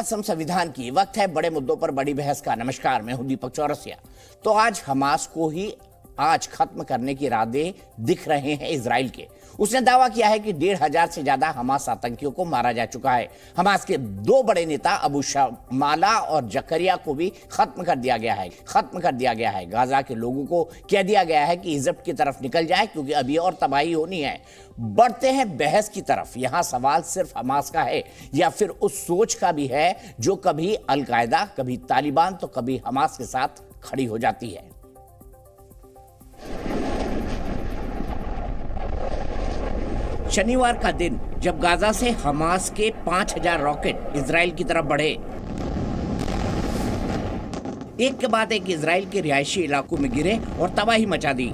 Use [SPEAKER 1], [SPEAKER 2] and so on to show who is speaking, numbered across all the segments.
[SPEAKER 1] कसम संविधान की, वक्त है बड़े मुद्दों पर बड़ी बहस का। नमस्कार, मैं हूं दीपक चौरसिया। तो आज हमास को ही आज खत्म करने की इरादे दिख रहे हैं इजराइल के। उसने दावा किया है कि 1,500 से ज्यादा हमास आतंकियों को मारा जा चुका है। हमास के दो बड़े नेता अबू शमाला और जकरिया को भी खत्म कर दिया गया है। गाजा के लोगों को कह दिया गया है कि इजिप्ट की तरफ निकल जाए, क्योंकि अभी और तबाही होनी है। बढ़ते हैं बहस की तरफ। यहां सवाल सिर्फ हमास का है या फिर उस सोच का भी है जो कभी अलकायदा, कभी तालिबान तो कभी हमास के साथ खड़ी हो जाती है। शनिवार का दिन जब गाजा से हमास के 5,000 रॉकेट इजराइल की तरफ बढ़े, एक के बाद एक इजराइल के रिहायशी इलाकों में गिरे और तबाही मचा दी।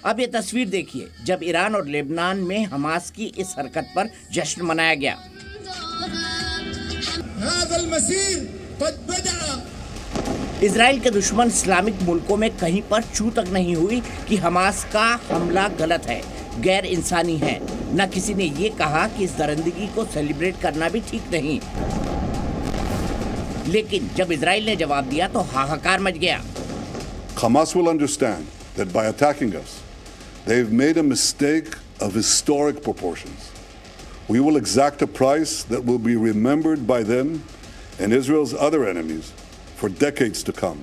[SPEAKER 1] अब ये तस्वीर देखिए जब ईरान और लेबनान में हमास की इस हरकत पर जश्न मनाया गया। इजराइल के दुश्मन इस्लामिक मुल्कों में कहीं पर चू तक नहीं हुई कि हमास का हमला गलत है, गैर इंसानी है। न किसी ने ये कहा कि इस दरिंदगी को सेलिब्रेट करना भी ठीक नहीं। लेकिन जब इजराइल ने जवाब दिया तो हाहाकार मच गया।
[SPEAKER 2] Hamas will understand that by attacking us, they've made a mistake of historic proportions. We will exact a price that will be remembered by them and Israel's other enemies for decades to come.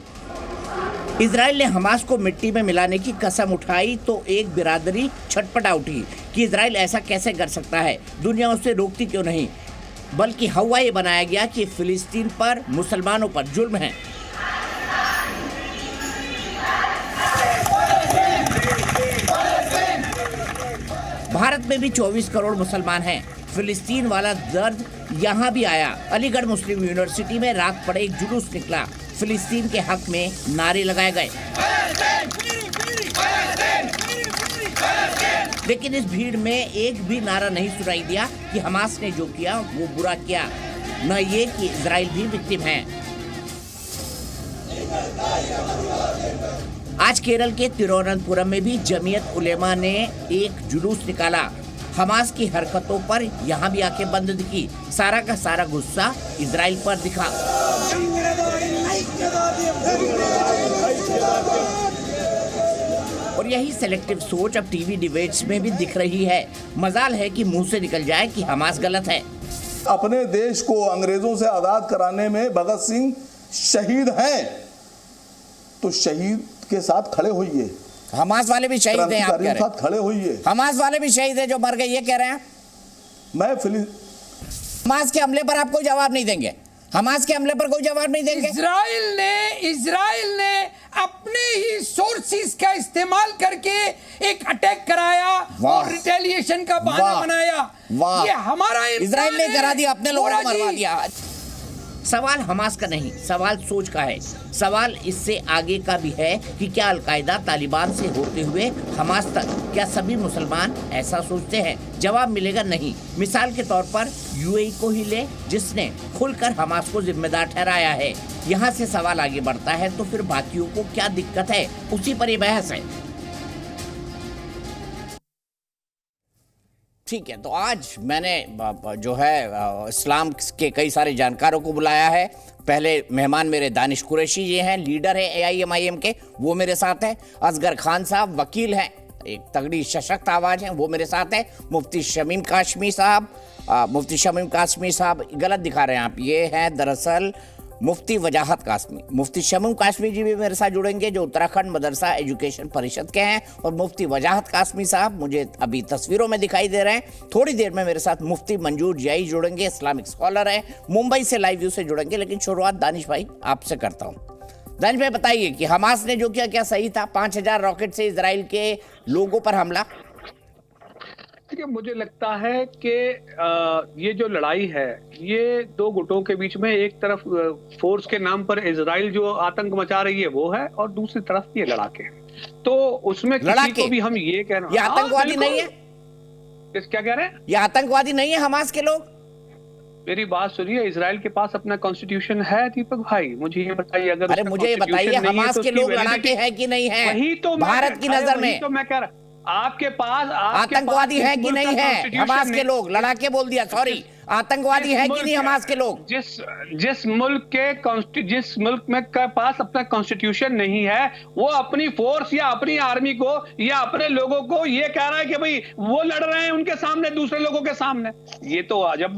[SPEAKER 1] Israel ने Hamas को मिट्टी में मिलाने की कसम उठाई तो एक बिरादरी छटपटा उठी कि इजराइल ऐसा कैसे कर सकता है, दुनिया उसे रोकती क्यों नहीं। बल्कि हवा ये बनाया गया कि फिलिस्तीन पर, मुसलमानों पर जुल्म है। भारत में भी 24 करोड़ मुसलमान हैं। फिलिस्तीन वाला दर्द यहाँ भी आया। अलीगढ़ मुस्लिम यूनिवर्सिटी में रात पड़े एक जुलूस निकला। फिलिस्तीन के हक में नारे लगाए गए, लेकिन इस भीड़ में एक भी नारा नहीं सुनाई दिया कि हमास ने जो किया वो बुरा किया, न ये कि इजराइल भी विक्टिम है। आज केरल के तिरुवनंतपुरम में भी जमीयत उलेमा ने एक जुलूस निकाला। हमास की हरकतों पर यहाँ भी आंखें बंद दिखी। सारा का सारा गुस्सा इजराइल पर दिखा। और यही सेलेक्टिव सोच अब टीवी डिबेट्स में भी दिख रही है। मजाल है कि मुंह से निकल जाए कि हमास गलत है।
[SPEAKER 3] अपने देश को अंग्रेजों से आजाद कराने में भगत सिंह शहीद हैं, तो शहीद के साथ खड़े होइए।
[SPEAKER 1] हमास वाले भी शहीद हैं, आप कह रहे हैं।
[SPEAKER 3] साथ खड़े होइए।
[SPEAKER 1] हमास वाले भी शहीद हैं जो मर गए, ये कह रहे हैं। हमास के हमले पर आप कोई जवाब नहीं देंगे? हमास के हमले पर कोई जवाब नहीं देंगे?
[SPEAKER 4] इजराइल ने अपने ही सोर्सेज का इस्तेमाल करके एक अटैक कराया और रिटेलिएशन का बहाना बनाया। ये हमारा
[SPEAKER 1] इजराइल ने करा दिया, अपने लोगों को मरवा दिया। सवाल हमास का नहीं, सवाल सोच का है। सवाल इससे आगे का भी है कि क्या अलकायदा, तालिबान से होते हुए हमास तक, क्या सभी मुसलमान ऐसा सोचते हैं? जवाब मिलेगा नहीं। मिसाल के तौर पर यूएई को ही ले, जिसने खुलकर हमास को जिम्मेदार ठहराया है। यहाँ से सवाल आगे बढ़ता है तो फिर बाकियों को क्या दिक्कत है, उसी पर यह बहस है। ठीक है, तो आज मैंने जो है इस्लाम के कई सारे जानकारों को बुलाया है। पहले मेहमान मेरे दानिश कुरैशी जी हैं, लीडर है AIMIM के, वो मेरे साथ हैं। असगर खान साहब वकील हैं, एक तगड़ी सशक्त आवाज़ है, वो मेरे साथ है। मुफ्ती शमीम काशमी साहब, गलत दिखा रहे हैं आप, ये हैं दरअसल मुफ्ती वजाहत कासमी। मुफ्ती शमीम कासमी जी भी मेरे साथ जुड़ेंगे जो उत्तराखंड मदरसा एजुकेशन परिषद के हैं, और मुफ्ती वजाहत कासमी साहब मुझे अभी तस्वीरों में दिखाई दे रहे हैं। थोड़ी देर में मेरे साथ मुफ्ती मंजूर जई जुड़ेंगे, इस्लामिक स्कॉलर है, मुंबई से लाइव व्यू से जुड़ेंगे। लेकिन शुरुआत दानिश भाई आपसे करता हूँ। दानिश भाई बताइए कि हमास ने जो किया क्या सही था? 5,000 रॉकेट से इजराइल के लोगों पर हमला।
[SPEAKER 5] देखिए, मुझे लगता है कि ये जो लड़ाई है ये दो गुटों के बीच में, एक तरफ फोर्स के नाम पर इजराइल जो आतंक मचा रही है वो है, और दूसरी तरफ ये लड़ाके। तो उसमें किसी को भी हम ये कह रहे हैं,
[SPEAKER 1] ये आतंकवादी नहीं है।
[SPEAKER 5] क्या कह रहे हैं?
[SPEAKER 1] ये आतंकवादी नहीं है हमास के लोग?
[SPEAKER 5] मेरी बात सुनिए, इजराइल के पास अपना कॉन्स्टिट्यूशन है दीपक भाई, मुझे ये बताइए। अगर
[SPEAKER 1] अरे मुझे ये बताइए, हमास के लोग लड़ाके हैं कि नहीं है?
[SPEAKER 5] वही तो
[SPEAKER 1] भारत की नजर में,
[SPEAKER 5] तो मैं कह रहा, आपके पास
[SPEAKER 1] आतंकवादी है कि नहीं है हमास के लोग? लड़ाके बोल दिया, सॉरी, आतंकवादी है कि नहीं हमास के लोग?
[SPEAKER 5] जिस मुल्क में के पास अपना कॉन्स्टिट्यूशन नहीं है, वो अपनी फोर्स या अपनी आर्मी को या अपने लोगों को ये कह रहा है कि भाई वो लड़ रहे हैं उनके सामने, दूसरे लोगों के सामने। ये तो अजब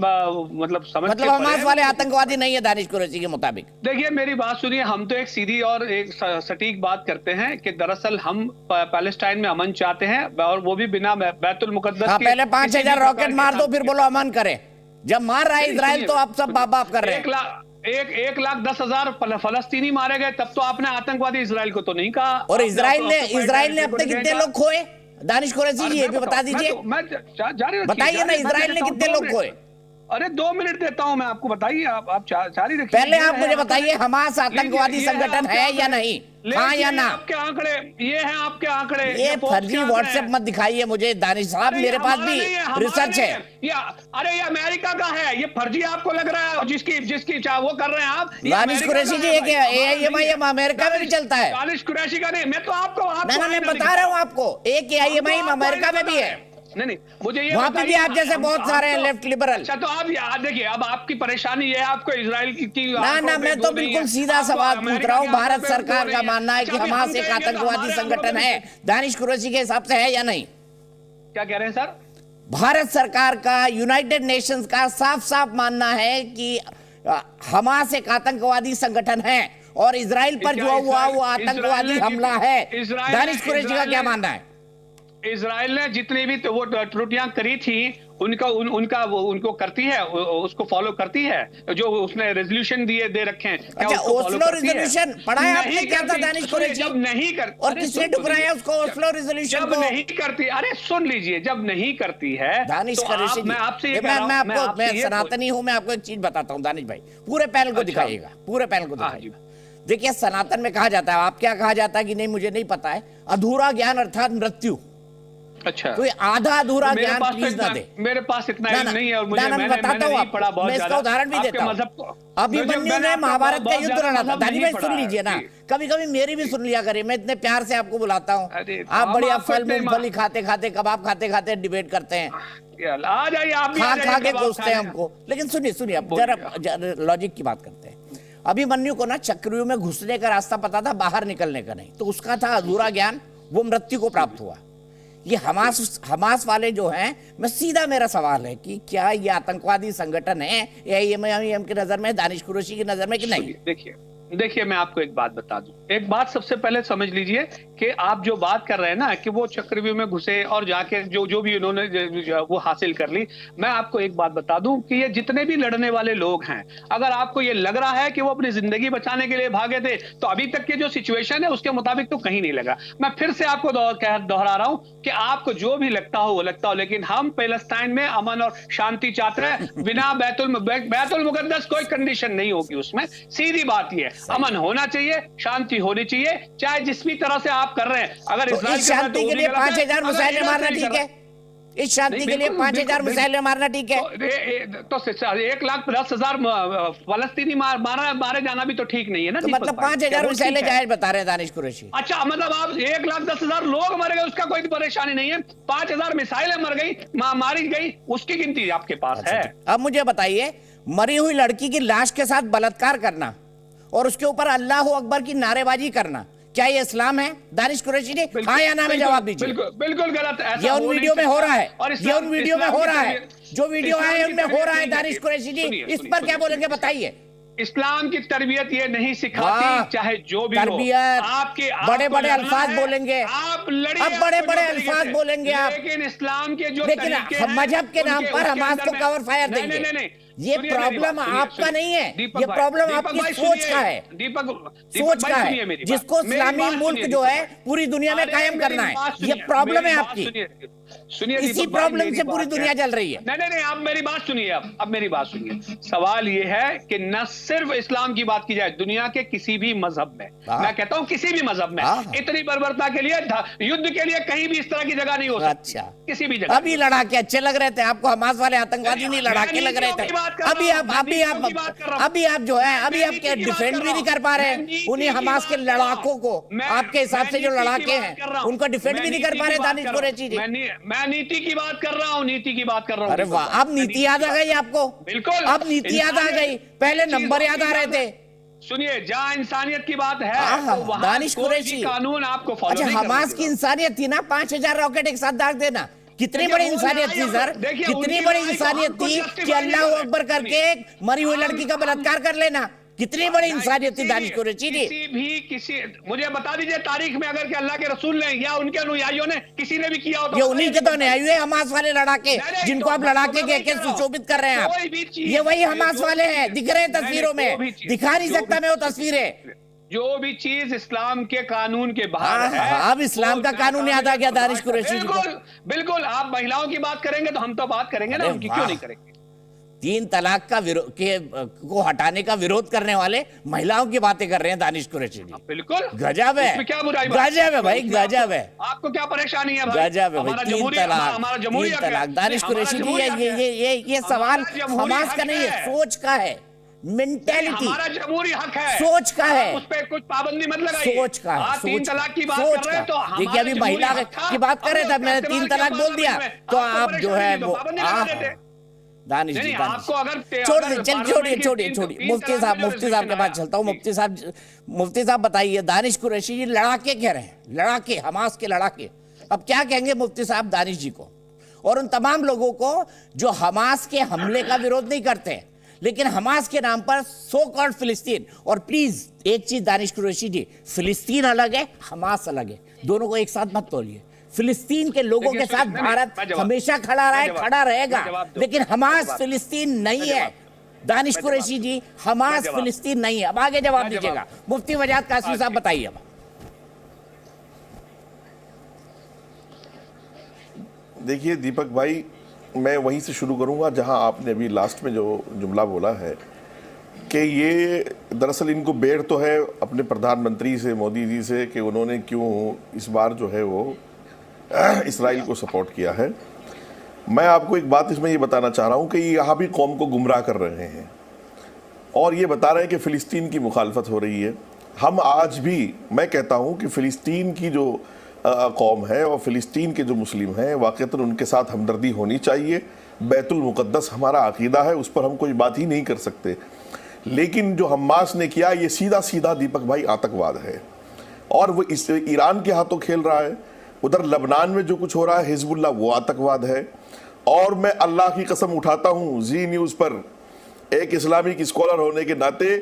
[SPEAKER 5] मतलब समझ
[SPEAKER 1] मतलब हमास वाले आतंकवादी नहीं है दानिश कुरैशी के मुताबिक?
[SPEAKER 5] देखिए मेरी बात सुनिए, हम तो एक सीधी और एक सटीक बात करते हैं कि दरअसल हम पैलेस्टाइन में अमन चाहते हैं, और वो भी बिना बैतुल मुकद्दस के।
[SPEAKER 1] पहले 5000 रॉकेट मार दो, फिर बोलो अमन करे। जब मार रहा है इजराइल तो आप सब बाप बाप कर रहे हैं।
[SPEAKER 5] 1,10,000 फलस्तीनी मारे गए, तब तो आपने आतंकवादी इजराइल को तो नहीं कहा।
[SPEAKER 1] और इजराइल ने अब तक कितने लोग खोए? दानिश कुरैशी जी ये भी बता दीजिए, बताइए ना, इजराइल ने कितने लोग खोए?
[SPEAKER 5] अरे 2 मिनट देता हूं मैं आपको, बताइए आप जारी रखिए।
[SPEAKER 1] पहले आप मुझे बताइए हमास आतंकवादी संगठन है या नहीं, हाँ या ना?
[SPEAKER 5] आपके आंकड़े ये हैं, आपके आंकड़े।
[SPEAKER 1] ये फर्जी व्हाट्सएप मत दिखाइए मुझे दानिश साहब, मेरे पास भी रिसर्च है।
[SPEAKER 5] अरे ये अमेरिका का है, ये फर्जी आपको लग रहा है, जिसकी वो कर रहे हैं आप।
[SPEAKER 1] दानिश कुरैशी जी AIM अमेरिका में भी चलता है।
[SPEAKER 5] दानिश कुरैशी का नहीं, मैं तो आपको
[SPEAKER 1] मैं बता रहा हूँ आपको, एक AIM अमेरिका में भी है।
[SPEAKER 5] नहीं, मुझे ये
[SPEAKER 1] वहां पे भी आप जैसे बहुत सारे हैं लेफ्ट लिबरल।
[SPEAKER 5] अच्छा, तो आप याद देखिए, अब आपकी परेशानी ये है, आपको इजराइल की
[SPEAKER 1] ना, मैं तो बिल्कुल सीधा सवाल पूछ रहा हूँ। भारत सरकार का मानना है कि हमास एक आतंकवादी संगठन है, दानिश कुरैशी के हिसाब से है या नहीं?
[SPEAKER 5] क्या कह रहे हैं सर?
[SPEAKER 1] भारत सरकार का, यूनाइटेड नेशंस का साफ साफ मानना है कि हमास एक आतंकवादी संगठन है और इजराइल पर जो हुआ वो आतंकवादी हमला है। दानिश कुरैशी का क्या मानना है?
[SPEAKER 5] इजराइल ने जितनी भी वो त्रुटियां करी थी उनको करती है, उसको फॉलो करती है, जो उसने रेजोल्यूशन दे रखे हैं।
[SPEAKER 1] अच्छा, ओस्लो रेजोल्यूशन पढ़ा है आपने? क्या था दानिश कुरैशी?
[SPEAKER 5] जब नहीं कर,
[SPEAKER 1] और किसने ठुकराया उसको, ओस्लो रेजोल्यूशन को?
[SPEAKER 5] नहीं करती, अरे सुन लीजिए, जब नहीं करती है
[SPEAKER 1] दानिश कुरैशी, मैं आपसे मैं सनातनी हूं, मैं आपको एक चीज बताता हूं दानिश भाई, पूरे पैनल को दिखाइएगा, पूरे पैनल को दिखाइएगा। देखिए, सनातन में कहा जाता है, आप क्या कहा जाता है कि नहीं मुझे नहीं पता है, अधूरा ज्ञान अर्थात मृत्यु।
[SPEAKER 5] अच्छा,
[SPEAKER 1] तो आधा अधूरा ज्ञान प्लीज ना दे।
[SPEAKER 5] मेरे पास इतना नहीं है, और
[SPEAKER 1] मैं बताता हूँ आपको, मैं इसका उदाहरण भी देता हूँ। अभिमन्यु ने महाभारत का युद्ध लड़ा था। दानिश भाई सुन लीजिए ना, कभी कभी मेरी भी सुन लिया करिए, मैं इतने प्यार से आपको बुलाता हूँ, आप बढ़िया फल मूंगफली खाते खाते, कबाब खाते खाते डिबेट करते हैं,
[SPEAKER 5] आ जाइए आप,
[SPEAKER 1] खा के कोसते हैं हमको। लेकिन सुनिए अब जरा लॉजिक की बात करते हैं। अभिमन्यु को ना चक्रव्यूह में घुसने का रास्ता पता था, बाहर निकलने का नहीं, तो उसका था अधूरा ज्ञान, वो मृत्यु को प्राप्त हुआ। ये हमास वाले जो हैं, मैं सीधा मेरा सवाल है कि क्या ये आतंकवादी संगठन है AIM की नजर में, दानिश कुरैशी की नजर में कि नहीं?
[SPEAKER 5] देखिए मैं आपको एक बात बता दूं, एक बात सबसे पहले समझ लीजिए कि आप जो बात कर रहे हैं ना कि वो चक्रव्यूह में घुसे और जाके जो भी उन्होंने वो हासिल कर ली, मैं आपको एक बात बता दूं कि ये जितने भी लड़ने वाले लोग हैं, अगर आपको ये लग रहा है कि वो अपनी जिंदगी बचाने के लिए भागे थे, तो अभी तक की जो सिचुएशन है उसके मुताबिक तो कहीं नहीं लगा। मैं फिर से आपको दोहरा रहा हूं कि आपको जो भी लगता हो वो लगता हो, लेकिन हम पैलेस्टाइन में अमन और शांति चाहते हैं, बिना बैतुल मुकद्दस कोई कंडीशन नहीं होगी उसमें। सीधी बात ये है, अमन होना चाहिए, शांति होनी चाहिए, चाहे जिस भी तरह से आप कर रहे हैं। अगर
[SPEAKER 1] तो इस शांति के लिए 5000 मिसाइलें मारना ठीक है? इस शांति के लिए 5000 मिसाइलें मारना ठीक है?
[SPEAKER 5] तो 1,10,000 फलस्तीनी मारे जाना भी तो ठीक नहीं है ना?
[SPEAKER 1] तो मतलब 5000 मिसाइलें जायज बता रहे हैं दानिश कुरैशी।
[SPEAKER 5] अच्छा, मतलब आप 1,10,000 लोग मर गए उसका कोई परेशानी नहीं है, 5000 मिसाइलें मर गई, मारी गई, उसकी गिनती आपके पास है।
[SPEAKER 1] अब मुझे बताइए, मरी हुई लड़की की लाश के साथ बलात्कार करना और उसके ऊपर अल्लाह अकबर की नारेबाजी करना, क्या ये इस्लाम है? दानिश कुरैशी जी, हाँ या ना में जवाब दीजिए।
[SPEAKER 5] बिल्कुल गलत है,
[SPEAKER 1] ये उन वीडियो में हो रहा है, ये उन वीडियो में हो रहा है, जो वीडियो आए उनमें हो रहा है। दानिश कुरैशी जी, इस पर क्या बोलेंगे बताइए?
[SPEAKER 5] इस्लाम की तरबियत ये नहीं सिखाती, चाहे जो भी
[SPEAKER 1] तरबियत,
[SPEAKER 5] आपके
[SPEAKER 1] बड़े बड़े अल्फाज बोलेंगे
[SPEAKER 5] आप, अब
[SPEAKER 1] बड़े बड़े अल्फाज बोलेंगे आप,
[SPEAKER 5] लेकिन इस्लाम के जो
[SPEAKER 1] लेकिन मजहब के नाम पर हमास को कवर फायर देंगे। ये प्रॉब्लम आपका नहीं है, ये प्रॉब्लम आपकी सोच का है, सोच का है, जिसको इस्लामी मुल्क जो है पूरी दुनिया में कायम करना है। ये प्रॉब्लम है आपकी,
[SPEAKER 5] सुनिए,
[SPEAKER 1] इसी प्रॉब्लम से पूरी दुनिया चल रही है।
[SPEAKER 5] नहीं, आप मेरी बात सुनिए, अब मेरी बात सुनिए। सवाल ये है कि न सिर्फ इस्लाम की बात की जाए, दुनिया के किसी भी मजहब में, मैं कहता हूं किसी भी मजहब में, इतनी बर्बरता के लिए, युद्ध के लिए कहीं भी इस तरह की जगह नहीं हो सकती।
[SPEAKER 1] अच्छा,
[SPEAKER 5] किसी भी जगह।
[SPEAKER 1] अभी लड़ाके अच्छे लग रहे थे आपको, हमास वाले आतंकवादी नहीं लड़ाके लग रहे थे? अभी आप जो है अभी आप डिफेंड भी नहीं कर पा रहे हैं उन्हीं हमास के लड़ाकों को। आपके हिसाब से जो लड़ाके हैं उनको डिफेंड भी नहीं कर पा रहे दानिश कुरैशी जी।
[SPEAKER 5] मैं नीति की बात कर रहा हूँ, नीति की बात कर रहा हूँ।
[SPEAKER 1] अरे वाह, अब नीति याद आ गई आपको?
[SPEAKER 5] बिल्कुल,
[SPEAKER 1] अब नीति याद आ गई, पहले नंबर याद आ रहे थे।
[SPEAKER 5] सुनिए, जहां इंसानियत की बात है तो वहां
[SPEAKER 1] दानिश
[SPEAKER 5] कोई
[SPEAKER 1] कुरैशी
[SPEAKER 5] भी कानून आपको फॉलो
[SPEAKER 1] अच्छा,
[SPEAKER 5] नहीं करना
[SPEAKER 1] हमास की इंसानियत थी ना 5000 रॉकेट एक साथ दाग देना। कितनी बड़ी इंसानियत थी सर, कितनी बड़ी इंसानियत थी कि अल्लाह अकबर करके मरी हुई लड़की का बलात्कार कर लेना। कितनी बड़ी इंसानियत थी दानिश कुरैशी जी।
[SPEAKER 5] किसी मुझे बता दीजिए तारीख में अगर कि अल्लाह के रसूल ने या उनके अनुयायियों ने किसी ने भी किया हो तो
[SPEAKER 1] ये उन्हीं के तो अनुयायी है हमास वाले लड़ाके जिनको आप लड़ाके कह के सुशोभित कर रहे हैं आप। ये वही हमास वाले हैं, दिख रहे हैं तस्वीरों में, दिखा नहीं सकता मैं वो तस्वीरें।
[SPEAKER 5] जो भी चीज इस्लाम के कानून के बाहर है,
[SPEAKER 1] अब इस्लाम का कानून याद आ गया दानिश कुरैशी जी को।
[SPEAKER 5] बिल्कुल, आप महिलाओं की बात करेंगे तो हम तो बात करेंगे ना, उनकी क्यों नहीं करेंगे।
[SPEAKER 1] 3 तलाक का को हटाने का विरोध करने वाले महिलाओं की बातें कर रहे हैं दानिश कुरैशी जी।
[SPEAKER 5] बिल्कुल
[SPEAKER 1] गजब है,
[SPEAKER 5] क्या बुराई,
[SPEAKER 1] गजब है भाई, गजब है।
[SPEAKER 5] आपको क्या परेशानी है भाई?
[SPEAKER 1] गजब है भाई, 3 तलाक दानिश कुरैशी जी। ये सवाल हमास का नहीं है, सोच का है, मेंटेलिटी,
[SPEAKER 5] हमारा जमहूरी हक है,
[SPEAKER 1] सोच का है,
[SPEAKER 5] उस पर कुछ पाबंदी मत लगाइए।
[SPEAKER 1] सोच का है,
[SPEAKER 5] 3 तलाक की बात कर रहे हैं तो
[SPEAKER 1] देखिए अभी महिला की बात कर रहे थे, मैंने 3 तलाक बोल दिया तो आप जो है वो दानिश जी
[SPEAKER 5] आपको अगर
[SPEAKER 1] छोड़िए मुफ्ती साहब के पास चलता हूँ। मुफ्ती साहब बताइए, दानिश कुरैशी जी लड़ाके कह रहे हैं, लड़ाके, हमास के लड़ाके। अब क्या कहेंगे मुफ्ती साहब दानिश जी को और उन तमाम लोगों को जो हमास के हमले का विरोध नहीं करते लेकिन हमास के नाम पर सो कॉल्ड फिलिस्तीन। और प्लीज एक चीज दानिश कुरैशी जी, फिलिस्तीन अलग है, हमास अलग है, दोनों को एक साथ मत तोलिए। फिलिस्तीन के लोगों के साथ भारत हमेशा खड़ा रहा है, खड़ा रहेगा, लेकिन हमास फिलिस्तीन नहीं है दानिश कुरैशी जी, हमास फिलिस्तीन नहीं है। अब आगे जवाब दीजिएगा मुफ्ती वजाद कासमी साहब, बताइए। अब
[SPEAKER 6] देखिए दीपक भाई, मैं वहीं से शुरू करूंगा जहां आपने अभी लास्ट में जो जुमला बोला है कि ये दरअसल इनको बेर तो है अपने प्रधानमंत्री से, मोदी जी से, कि उन्होंने क्यों इस बार जो है वो इसराइल को सपोर्ट किया है। मैं आपको एक बात इसमें ये बताना चाह रहा हूं कि यहाँ भी कौम को गुमराह कर रहे हैं और ये बता रहे हैं कि फ़िलिस्तीन की मुखालफत हो रही है। हम आज भी, मैं कहता हूं कि फ़िलिस्तीन की जो कौम है और फ़िलिस्तीन के जो मुस्लिम हैं, वाक़ईतन उनके साथ हमदर्दी होनी चाहिए। बैतुल मुक़द्दस हमारा अक़ीदा है, उस पर हम कोई बात ही नहीं कर सकते। लेकिन जो हमास ने किया ये सीधा सीधा दीपक भाई आतंकवाद है और वो इस ईरान के हाथों खेल रहा है। उधर लबनान में जो कुछ हो रहा है हिजबुल्लाह, वो आतंकवाद है। और मैं अल्लाह की कसम उठाता हूँ जी न्यूज़ पर एक इस्लामिक स्कॉलर होने के नाते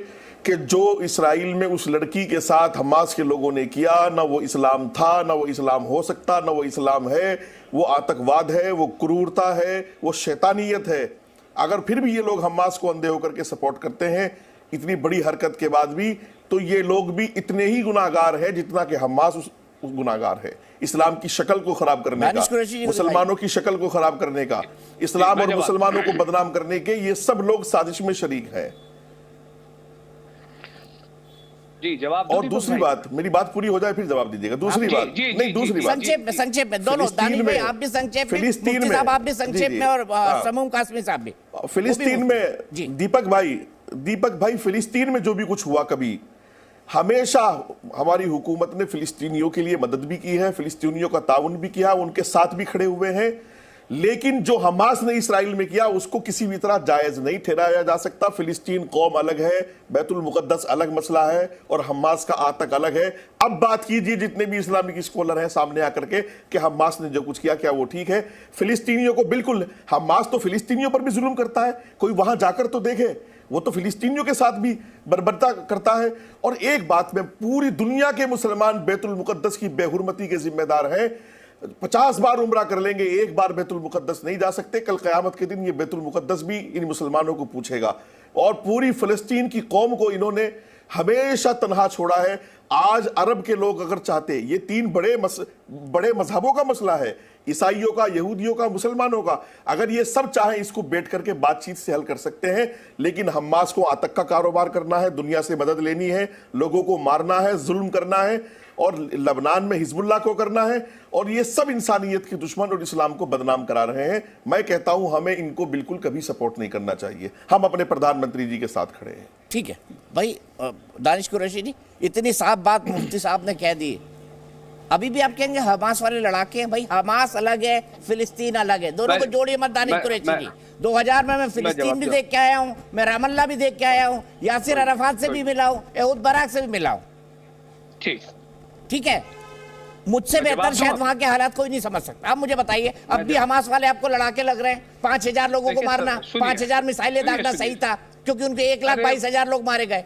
[SPEAKER 6] कि जो इसराइल में उस लड़की के साथ हमास के लोगों ने किया, ना वो इस्लाम था, ना वो इस्लाम हो सकता, ना वो इस्लाम है, वो आतंकवाद है, वो क्रूरता है, वो शैतानियत है। अगर फिर भी ये लोग हमास को अंधे होकर के सपोर्ट करते हैं इतनी बड़ी हरकत के बाद भी, तो ये लोग भी इतने ही गुनाहगार है जितना कि हमास उस गुनाहगार है। इस्लाम की शक्ल को खराब करने का, मुसलमानों की शक्ल को खराब करने का, इस्लाम और मुसलमानों को बदनाम करने के, ये सब लोग साजिश में शरीक हैं।
[SPEAKER 5] जी जवाब।
[SPEAKER 6] और दूसरी बात, मेरी बात पूरी हो जाए फिर जवाब दीजिएगा। दूसरी बात नहीं, दूसरी बात
[SPEAKER 1] संक्षेप में दोनों, दानिश भाई आप भी संक्षेप में,
[SPEAKER 6] फिलिस्तीन में
[SPEAKER 1] आप भी संक्षेप में और समूह कासमी साहब भी।
[SPEAKER 6] फिलिस्तीन में दीपक भाई फिलिस्तीन में जो भी कुछ हुआ, कभी हमेशा हमारी हुकूमत ने फिलिस्तीनियों के लिए मदद भी की है, फिलिस्तीनियों का ताउन भी किया, उनके साथ भी खड़े हुए हैं। लेकिन जो हमास ने इसराइल में किया उसको किसी भी तरह जायज नहीं ठहराया जा सकता। फिलिस्तीन कौम अलग है, बैतुल मुक़द्दस अलग मसला है और हमास का आतंक अलग है। अब बात कीजिए जितने भी इस्लामिक स्कॉलर हैं सामने आकर के कि हमास ने जो कुछ किया क्या वो ठीक है? फिलिस्तीनियों को बिल्कुल, हमास तो फिलिस्तीनियों पर भी जुल्म करता है, कोई वहां जाकर तो देखे, वो तो फिलिस्तीनियों के साथ भी बर्बरता करता है। और एक बात में, पूरी दुनिया के मुसलमान बैतुल मुक़द्दस की बेहुरमती के जिम्मेदार हैं। 50 बार उम्रा कर लेंगे, एक बार बैतुल मुक़द्दस नहीं जा सकते। कल क़यामत के दिन ये बैतुल मुक़द्दस भी इन मुसलमानों को पूछेगा। और पूरी फ़लस्तीन की कौम को इन्होंने हमेशा तनहा छोड़ा है। आज अरब के लोग अगर चाहते, ये 3 बड़े मजहबों का मसला है, ईसाइयों का, यहूदियों का, मुसलमानों का। अगर ये सब चाहें इसको बैठ करके बातचीत से हल कर सकते हैं, लेकिन हमास को आतंक का कारोबार करना है, दुनिया से मदद लेनी है, लोगों को मारना है, जुल्म करना है, और लबनान में हिजबुल्लाह को करना है, और ये सब इंसानियत के दुश्मन और इस्लाम को बदनाम करा रहे हैं। मैं कहता हूं हमें इनको बिल्कुल कभी सपोर्ट नहीं करना चाहिए। हम अपने प्रधानमंत्री जी के साथ खड़े हैं।
[SPEAKER 1] ठीक है भाई, दानिश कुरैशी जी, इतनी साफ बात मुफ्ती साहब ने कह दी, अभी भी आप कहेंगे हमास वाले लड़ाके हैं? भाई हमास अलग है, फिलिस्तीन अलग है, दोनों को जोड़िए मत दानिश कुरैशी जी। 2000 में मैं फिलिस्तीन भी देख के आया हूँ, मैं रामल्ला भी देख के आया हूँ, यासिर अराफात से भी मिला हूँ, एहूद बराक से भी मिला हूँ। ठीक है, मुझसे बेहतर शायद वहां के हालात कोई नहीं समझ सकता। अब मुझे बताइए, अब भी हमास वाले आपको लड़ाके लग रहे हैं? 5000 लोगों को मारना, 5000 मिसाइलें दागना सही था, क्योंकि उनके 1,22,000 लोग मारे गए।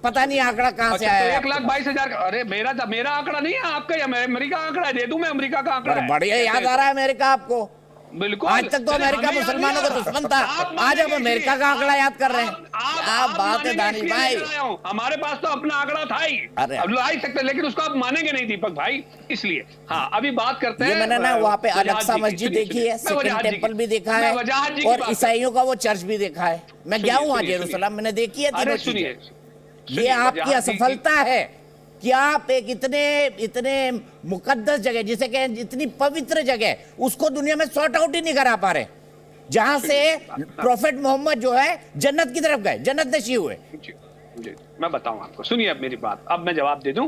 [SPEAKER 1] पता नहीं आंकड़ा कहां से आया।
[SPEAKER 5] 1,22,000? अरे मेरा आंकड़ा नहीं है, आपका अमेरिका आंकड़ा दे दूं मैं, अमेरिका का आंकड़ा है।
[SPEAKER 1] बढ़िया याद आ रहा है अमेरिका आपको।
[SPEAKER 5] बिल्कुल,
[SPEAKER 1] आज तक तो अमेरिका मुसलमानों का दुश्मन था, आज हम अमेरिका का आंकड़ा याद कर रहे हैं। क्या बात है दानिश भाई,
[SPEAKER 5] हमारे पास तो अपना आंकड़ा था ही, अब ला ही सकते, लेकिन उसको आप मानेंगे नहीं दीपक भाई, इसलिए। हाँ, अभी बात करते हैं।
[SPEAKER 1] मैंने ना वहाँ पे अल-अक्सा मस्जिद देखी है, सेकंड टेंपल भी देखा है, और ईसाइयों का वो चर्च भी देखा है। मैं गया हूँ वहाँ जेरूसलम, मैंने देखी है तीनों चीजें। ये आपकी असफलता है कि आप एक इतने मुकद्दस जगह, जिसे कहें इतनी पवित्र जगह, उसको दुनिया में सॉर्ट आउट ही नहीं करा पा रहे, जहां से प्रोफेट मोहम्मद जो है जन्नत की तरफ गए, जन्नत नशीब हुए।
[SPEAKER 5] जी, मैं बताऊं आपको, सुनिए अब मेरी बात, अब मैं जवाब दे दूं।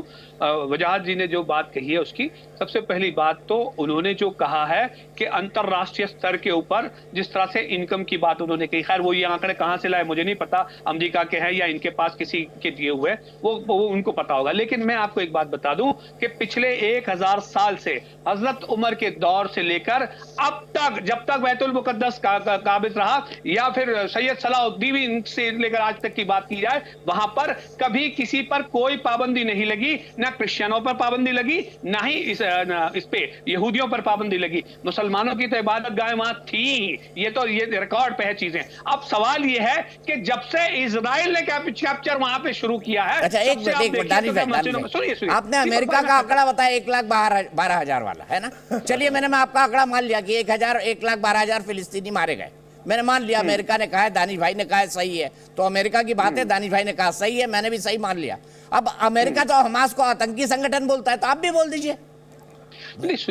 [SPEAKER 5] वजाहत जी ने जो बात कही है उसकी सबसे पहली बात तो उन्होंने जो कहा है कि अंतरराष्ट्रीय स्तर के ऊपर जिस तरह से इनकम की बात उन्होंने कही, खैर वो ये आंकड़े कहां से लाए मुझे नहीं पता, अमेरिका के हैं या इनके पास किसी के दिए हुए, वो उनको पता होगा। लेकिन मैं आपको एक बात बता दूं कि पिछले 1000 साल से हजरत उमर के दौर से लेकर अब तक, जब तक बैतुल मुकद्दस काबिज रहा, या फिर सैयद सलाहुद्दीन से लेकर आज तक की बात की जाए, वहां पर कभी किसी पर कोई पाबंदी नहीं लगी, ना क्रिश्चियनों पर पाबंदी लगी, ना ही इस पे यहूदियों पर पाबंदी लगी। मुसलमानों की तो इबादत गाह वहां थी, ये रिकॉर्ड पे है चीजें। अब सवाल ये है कि जब से इजराइल ने कैप्चर वहां पे शुरू किया है।
[SPEAKER 1] अच्छा, एक मिनट आपने अमेरिका का आंकड़ा बताया 1,12,000 वाला है ना, चलिए मैं आपका आंकड़ा मान लिया कि 1,12,000 फिलिस्तीनी मारे गए, मैंने मान लिया, अमेरिका ने कहा है, दानिश भाई ने कहा है सही है, तो अमेरिका की बात है, दानिश भाई ने कहा सही है, मैंने भी सही मान लिया। अब अमेरिका तो हमास को आतंकी संगठन बोलता है, तो आप भी बोल दीजिए।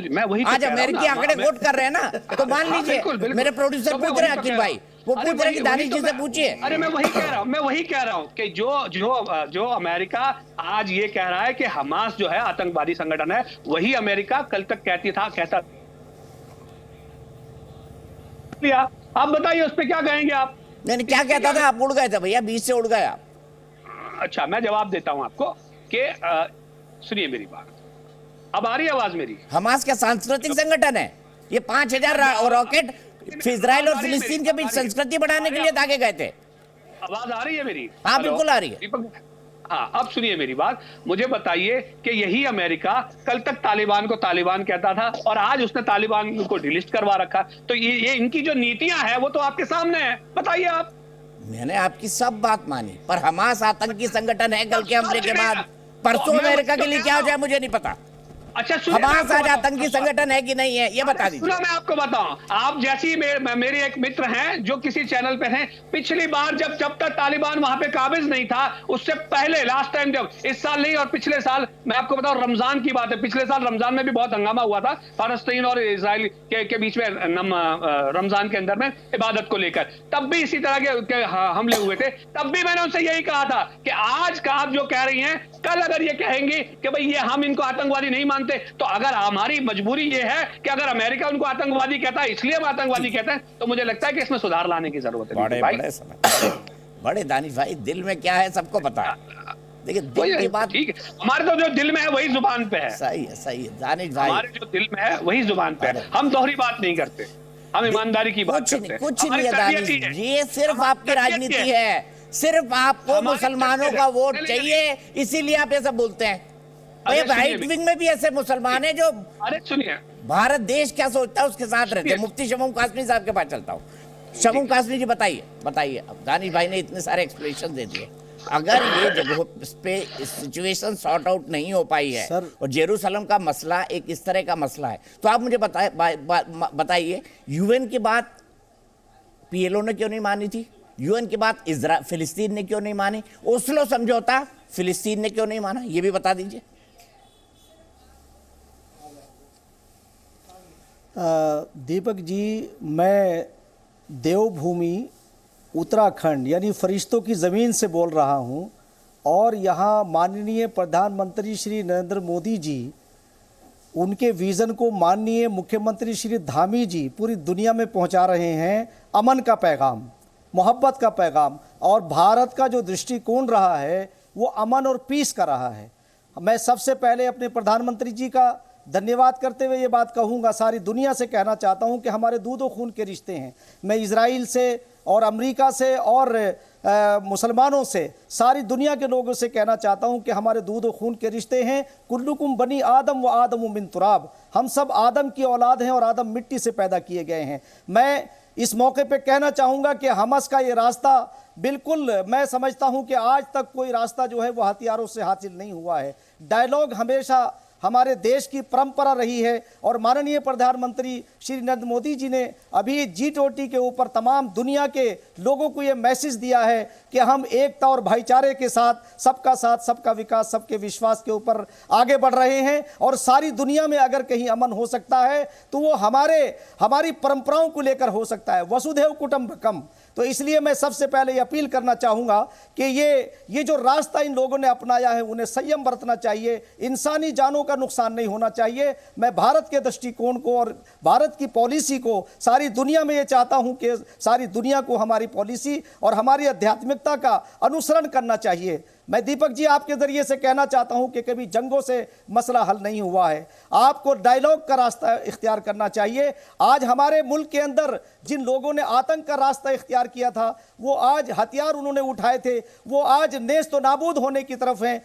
[SPEAKER 5] मैं वही
[SPEAKER 1] आज अमेरिकी आंकड़े वोट कर रहे हैं ना, तो मान लीजिए। मेरे प्रोड्यूसर पूछ रहे हैं अखिल भाई, वो पूछ रहे हैं कि दानिश जी से पूछिए।
[SPEAKER 5] अरे मैं वही कह रहा हूँ कि जो अमेरिका आज ये कह रहा है कि हमास जो है आतंकवादी संगठन है, वही अमेरिका कल तक कहता। आप बताइए उस पर क्या कहेंगे आप?
[SPEAKER 1] नहीं, क्या कहता था? आप उड़ गए थे भैया, बीच से उड़ गए आप।
[SPEAKER 5] अच्छा, मैं जवाब देता हूं आपको कि सुनिए मेरी बात, अब आ रही है आवाज मेरी?
[SPEAKER 1] हमास क्या सांस्कृतिक संगठन है? ये 5000 रॉकेट इजराइल और फिलिस्तीन के बीच संस्कृति बढ़ाने के लिए दागे गए थे।
[SPEAKER 5] आवाज आ रही है मेरी?
[SPEAKER 1] हाँ बिल्कुल आ रही है।
[SPEAKER 5] हाँ, अब सुनिए मेरी बात, मुझे बताइए कि यही अमेरिका कल तक तालिबान को तालिबान कहता था, और आज उसने तालिबान को डिलिस्ट करवा रखा। तो ये इनकी जो नीतियां हैं वो तो आपके सामने है, बताइए आप।
[SPEAKER 1] मैंने आपकी सब बात मानी, पर हमास आतंकी संगठन है कल के हमले के बाद। परसों अमेरिका के लिए क्या हो जाए मुझे नहीं पता।
[SPEAKER 5] अच्छा,
[SPEAKER 1] हमास आज आतंकी संगठन है कि नहीं है ये बता दीजिए।
[SPEAKER 5] मैं आपको बताऊं, आप जैसी मेरे एक मित्र हैं जो किसी चैनल पे हैं, पिछली बार जब तक तालिबान वहां पे काबिज नहीं था, उससे पहले लास्ट टाइम, जब इस साल नहीं और पिछले साल, मैं आपको बताऊं रमजान की बात है, पिछले साल रमजान में भी बहुत हंगामा हुआ था फालस्तीन और इजराइल के बीच में, रमजान के अंदर में इबादत को लेकर, तब भी इसी तरह के हमले हुए थे। तब भी मैंने उनसे यही कहा था कि आज का आप जो कह रही हैं, कल अगर ये कहेंगे कि भाई ये हम इनको आतंकवादी नहीं मानते, तो अगर हमारी मजबूरी ये है कि अगर अमेरिका उनको आतंकवादी कहता है इसलिए हम आतंकवादी कहते हैं, तो मुझे लगता है कि इसमें सुधार लाने की जरूरत है।
[SPEAKER 1] बड़े दानिश भाई, दिल में क्या है सबको पता है। देखिए दिल की बात,
[SPEAKER 5] ठीक है, हमारे तो जो दिल में है वही जुबान पे है।
[SPEAKER 1] सही है दानिश भाई,
[SPEAKER 5] हमारे जो दिल में है वही जुबान पे है। हम दोहरी बात नहीं करते, हम ईमानदारी की बात करते हैं।
[SPEAKER 1] कुछ नहीं है दानिश, ये सिर्फ आपकी राजनीति है, सिर्फ आपको मुसलमानों का वोट चाहिए, इसीलिए आप ऐसा बोलते हैं। राइट विंग में भी ऐसे मुसलमान है जो,
[SPEAKER 5] अरे सुनिए,
[SPEAKER 1] भारत देश क्या सोचता है उसके साथ रहते हैं। मुफ्ती शमूम कासमी साहब के पास चलता हूँ। शमूम कासमी जी बताइए। अब दानिश भाई ने इतने सारे एक्सप्लेनेशन दे दिए, अगर ये जगहों पे सिचुएशन सॉर्ट आउट नहीं हो पाई है और जेरूसलम का मसला एक इस तरह का मसला है, तो आप मुझे बताइए यूएन की बात पीएलओ ने क्यों नहीं मानी थी? यूएन की बात फिलिस्तीन ने क्यों नहीं मानी? ओस्लो समझौता फिलिस्तीन ने क्यों नहीं माना? ये भी बता दीजिए।
[SPEAKER 7] दीपक जी, मैं देवभूमि उत्तराखंड यानी फरिश्तों की ज़मीन से बोल रहा हूं और यहाँ माननीय प्रधानमंत्री श्री नरेंद्र मोदी जी, उनके विज़न को माननीय मुख्यमंत्री श्री धामी जी पूरी दुनिया में पहुँचा रहे हैं। अमन का पैगाम, मोहब्बत का पैगाम, और भारत का जो दृष्टिकोण रहा है वो अमन और पीस का रहा है। मैं सबसे पहले अपने प्रधानमंत्री जी का धन्यवाद करते हुए ये बात कहूँगा, सारी दुनिया से कहना चाहता हूँ कि हमारे दूध और खून के रिश्ते हैं। मैं इजराइल से और अमेरिका से और मुसलमानों से, सारी दुनिया के लोगों से कहना चाहता हूँ कि हमारे दूध और खून के रिश्ते हैं। कुल्लुकुम बनी आदम व आदम मिन तुराब, हम सब आदम की औलाद हैं और आदम मिट्टी से पैदा किए गए हैं। मैं इस मौके पे कहना चाहूँगा कि हमास का ये रास्ता बिल्कुल, मैं समझता हूँ कि आज तक कोई रास्ता जो है वो हथियारों से हासिल नहीं हुआ है। डायलॉग हमेशा हमारे देश की परंपरा रही है और माननीय प्रधानमंत्री श्री नरेंद्र मोदी जी ने अभी G20 के ऊपर तमाम दुनिया के लोगों को ये मैसेज दिया है कि हम एकता और भाईचारे के साथ सबका विकास, सबके विश्वास के ऊपर आगे बढ़ रहे हैं। और सारी दुनिया में अगर कहीं अमन हो सकता है तो वो हमारी परंपराओं को लेकर हो सकता है, वसुधैव कुटुंबकम। तो इसलिए मैं सबसे पहले ये अपील करना चाहूँगा कि ये जो रास्ता इन लोगों ने अपनाया है उन्हें संयम बरतना चाहिए, इंसानी जानों का नुकसान नहीं होना चाहिए। मैं भारत के दृष्टिकोण को और भारत की पॉलिसी को सारी दुनिया में ये चाहता हूं कि सारी दुनिया को हमारी पॉलिसी और हमारी आध्यात्मिकता का अनुसरण करना चाहिए। मैं दीपक जी आपके जरिए से कहना चाहता हूं कि कभी जंगों से मसला हल नहीं हुआ है, आपको डायलॉग का रास्ता इख्तियार करना चाहिए। आज हमारे मुल्क के अंदर जिन लोगों ने आतंक का रास्ता इख्तियार किया था, वो आज हथियार उन्होंने उठाए थे, वो आज नेस्त व नाबूद होने की तरफ हैं।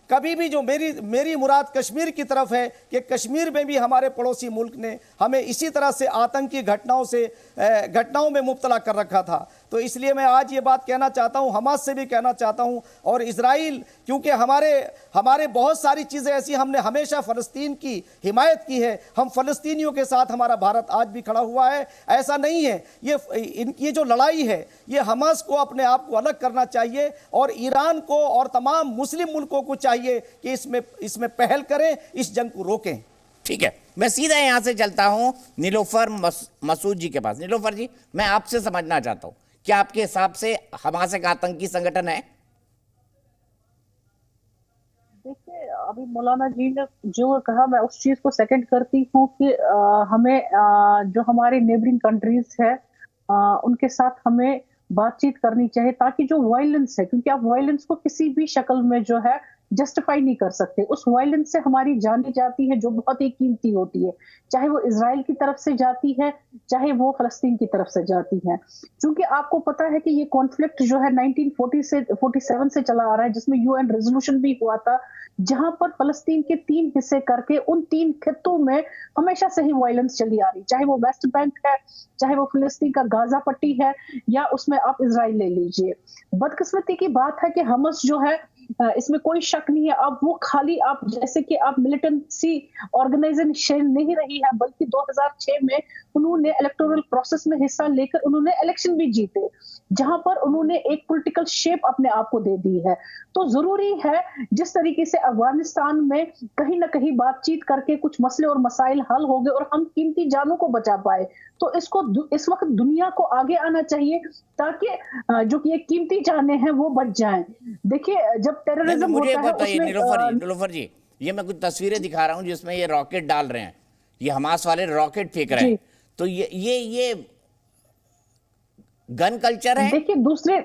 [SPEAKER 7] कभी भी जो मेरी मुराद कश्मीर की तरफ है कि कश्मीर में भी हमारे पड़ोसी मुल्क ने हमें इसी तरह से आतंकी घटनाओं में मुब्तला कर रखा था। तो इसलिए मैं आज ये बात कहना चाहता हूँ, हमास से भी कहना चाहता हूँ और इजराइल, क्योंकि हमारे बहुत सारी चीज़ें ऐसी, हमने हमेशा फ़लस्तीन की हिमायत की है, हम फ़लस्तीनियों के साथ हमारा भारत आज भी खड़ा हुआ है। ऐसा नहीं है, ये जो लड़ाई है ये हमास को अपने आप को अलग करना चाहिए और ईरान को और तमाम मुस्लिम मुल्कों को चाहिए कि इसमें पहल करें, इस जंग को रोकें।
[SPEAKER 1] ठीक है, मैं सीधा यहां से चलता हूं नीलोफर मसूद जी के पास। नीलोफर जी, मैं आपसे समझना चाहता हूं, क्या आपके हिसाब से हमास एक आतंकी संगठन है?
[SPEAKER 8] देखिए, अभी मौलाना जी ने जो कहा मैं उस चीज को सेकंड करती हूँ कि हमें जो हमारे नेबरिंग कंट्रीज है उनके साथ हमें बातचीत करनी चाहिए, ताकि जो वायलेंस है, क्योंकि आप वायलेंस को किसी भी शक्ल में जो है जस्टिफाई नहीं कर सकते। उस वायलेंस से हमारी जाने जाती है जो बहुत ही कीमती होती है, चाहे वो इजराइल की तरफ से जाती है, चाहे वो फलस्तीन की तरफ से जाती है। क्योंकि आपको पता है कि ये कॉन्फ्लिक्ट जो है 1947 से चला आ रहा है, जिसमें यूएन रेजोल्यूशन भी हुआ था, जहां पर फलस्तीन के 3 हिस्से करके उन 3 खित्तों में हमेशा से ही वायलेंस चली आ रही, चाहे वो वेस्ट बैंक है, चाहे वो फिलिस्तीन का गाजा पट्टी है, या उसमें आप इजराइल ले लीजिए। बदकिस्मती की बात है कि हमास जो है, इसमें कोई शक नहीं है, अब वो खाली आप जैसे कि आप मिलिटेंसी ऑर्गेनाइजेशन नहीं रही है, बल्कि 2006 में उन्होंने इलेक्टोरल प्रोसेस में हिस्सा लेकर उन्होंने इलेक्शन भी जीते, जहां पर उन्होंने एक पॉलिटिकल शेप अपने आप को दे दी है। तो जरूरी है, जिस तरीके से अफगानिस्तान में कहीं ना कहीं बातचीत करके कुछ मसले और मसाइल हल हो गए और हम कीमती जानों को बचा पाए, तो इस वक्त दुनिया को आगे आना चाहिए ताकि जो कि ये कीमती जानें हैं वो बच जाएं। देखिए, जब टेररिज्म होता है उसमें
[SPEAKER 1] नीलोफर जी, ये मैं कुछ तस्वीरें दिखा रहा हूं जिसमें ये रॉकेट डाल रहे हैं, ये हमास वाले रॉकेट फेंक रहे हैं, तो ये गन कल्चर है।
[SPEAKER 8] देखिए, दूसरे